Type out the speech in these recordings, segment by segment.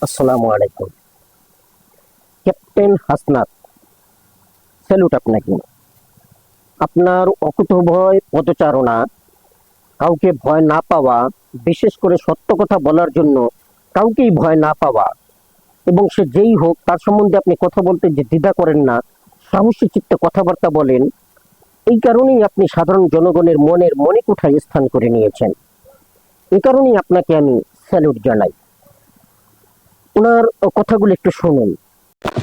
আসসালামু আলাইকুম। Captain Hasnat, salute আপনাকে। আপনার অকুতোভয় পদচারণা, কাউকে ভয় না পাওয়া, বিশেষ করে সত্য কথা বলার জন্য কাউকেই ভয় না পাওয়া, এবং সে যেই হোক তার সম্বন্ধে আপনি কথা বলতে যে দ্বিধা করেন না, সাহসী চিত্তে কথাবার্তা বলেন, এই কারণেই আপনি সাধারণ জনগণের মনের মণিকোঠায় স্থান করে নিয়েছেন। এই কারণেই আপনাকে আমি স্যালুট জানাই। ওনার কথাগুলো একটু শুনুন।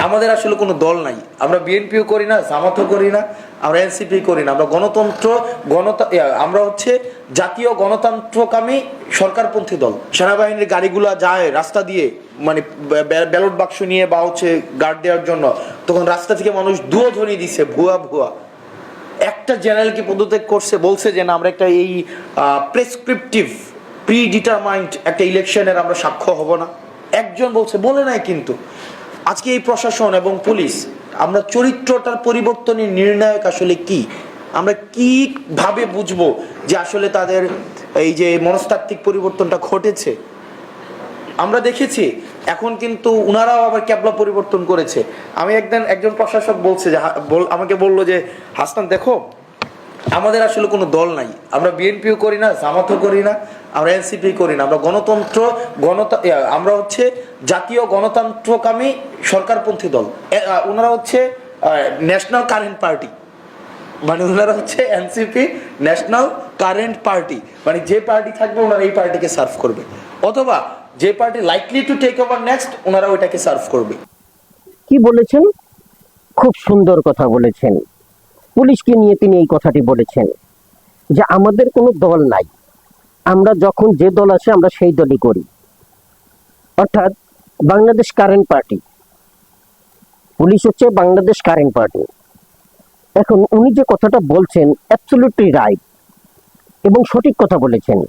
আমাদের আসলে কোনো দল নাই। আমরা বিএনপিও করি না, জামাতও করি না, আমরা এনসিপি করি না। আমরা আমরা হচ্ছে জাতীয় গণতন্ত্রকামী সরকারপন্থী দল। সেনাবাহিনীর গাড়িগুলা যায় রাস্তা দিয়ে, মানে ব্যালট বাক্স নিয়ে বা হচ্ছে গার্ড দেওয়ার জন্য, তখন রাস্তা থেকে মানুষ দুয়োধ্বনি দিছে ভুয়া ভুয়া। একটা জেনারেলকে পদত্যাগ করছে, বলছে যে না আমরা একটা এই প্রেসক্রিপটিভ প্রিডিটারমাইন্ড একটা ইলেকশনের আমরা সাক্ষ্য হব না। একজন বলছে, বলে নাই কিন্তু। আজকে এই প্রশাসন এবং পুলিশ, আমরা চরিত্রটার পরিবর্তনের নির্ণায়ক আসলে কি, আমরা কিভাবে বুঝবো যে আসলে তাদের এই যে মনস্তাত্ত্বিক পরিবর্তনটা ঘটেছে। আমরা দেখেছি এখন কিন্তু উনারাও আবার ক্যাবলা পরিবর্তন করেছে। আমি একজন প্রশাসক বলছে যে আমাকে বললো যে হাসান দেখো, আমাদের আসলে কোনো দল নাই। আমরা বিএনপিও করি না, জামাতও করি না, আমরা এনসিপি করি না। আমরা আমরা হচ্ছে জাতীয় গণতন্ত্রকামী সরকারপন্থী দল। ওনারা হচ্ছে ন্যাশনাল কারেন্ট পার্টি, মানে ওনারা হচ্ছে এনসিপি ন্যাশনাল কারেন্ট পার্টি, মানে যে পার্টি থাকবে ওনারা এই পার্টিকে সার্ভ করবে, অথবা যে party likely to take over next ওনারা ওইটাকে সার্ভ করবে। কি বলেছেন? খুব সুন্দর কথা বলেছেন। পুলিশকে নিয়ে তিনি এই কথাটি বলেছেন যে আমাদের কোনো দল নাই, আমরা যখন যে দল আছে আমরা সেই দলই করি, অর্থাৎ বাংলাদেশ কারেন্ট পার্টি। পুলিশ হচ্ছে বাংলাদেশ কারেন্ট পার্টি। এখন উনি যে কথাটা বলছেন অ্যাবসলিউটলি রাইট এবং সঠিক কথা বলেছেন,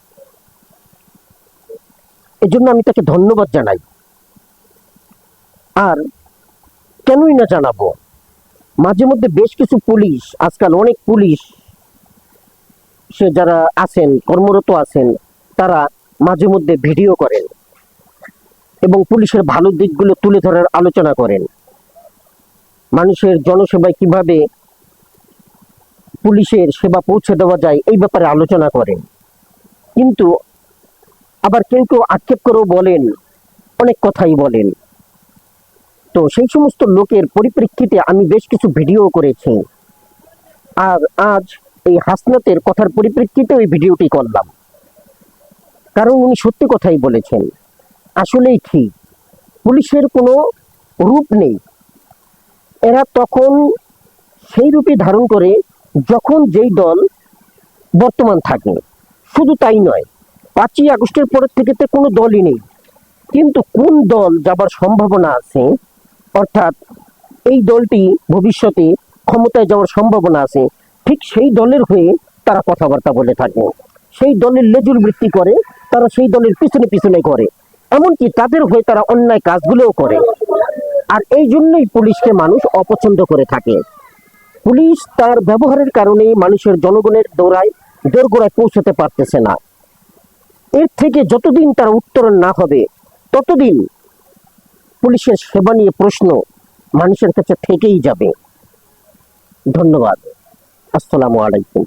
এজন্য আমি তাকে ধন্যবাদ জানাই। আর কেনই না জানাবো, মাঝে মধ্যে বেশ কিছু পুলিশ, আজকাল অনেক পুলিশ সে যারা আছেন, কর্মরত আছেন, তারা মাঝে মধ্যে ভিডিও করেন এবং পুলিশের ভালো দিকগুলো তুলে ধরার আলোচনা করেন। মানুষের জনসেবায় কিভাবে পুলিশের সেবা পৌঁছে দেওয়া যায় এই ব্যাপারে আলোচনা করেন। কিন্তু আবার কেউ কেউ আক্ষেপ করেও বলেন, অনেক কথাই বলেন। তো সেই সমস্ত লোকের পরিপ্রেক্ষিতে আমি বেশ কিছু ভিডিও করেছি, আর আজ এই হাসনাতের কথার পরিপ্রেক্ষিতে ওই ভিডিওটি করলাম, কারণ উনি সত্যি কথাই বলেছেন। আসলেই ঠিক, পুলিশের কোনো রূপ নেই। এরা তখন সেই রূপই ধারণ করে যখন যেই দল বর্তমান থাকে। শুধু তাই নয়, 5ই আগস্টের পরের থেকে তো কোনো দলই নেই, কিন্তু কোন দল যাবার সম্ভাবনা আছে, অর্থাৎ এই দলটি ভবিষ্যতে ক্ষমতায় যাওয়ার সম্ভাবনা আছে, ঠিক সেই দলের হয়ে তারা কথাবার্তা বলে থাকে, সেই দলের লেজুর বৃত্তি করে, তারা সেই দলের পিছনে পিছনে করে, এমনকি তাদের হয়ে তারা অন্যায় কাজগুলোও করে। আর এই জন্যই পুলিশকে মানুষ অপছন্দ করে থাকে। পুলিশ তার ব্যবহারের কারণে মানুষের জনগণের দোরগোড়ায় পৌঁছতে পারতেছে না। এর থেকে যতদিন তারা উত্তরণ না হবে, ততদিন পুলিশের সেবা নিয়ে প্রশ্ন মানুষের কাছে থেকেই যাবে। ধন্যবাদ। আসসালামু আলাইকুম।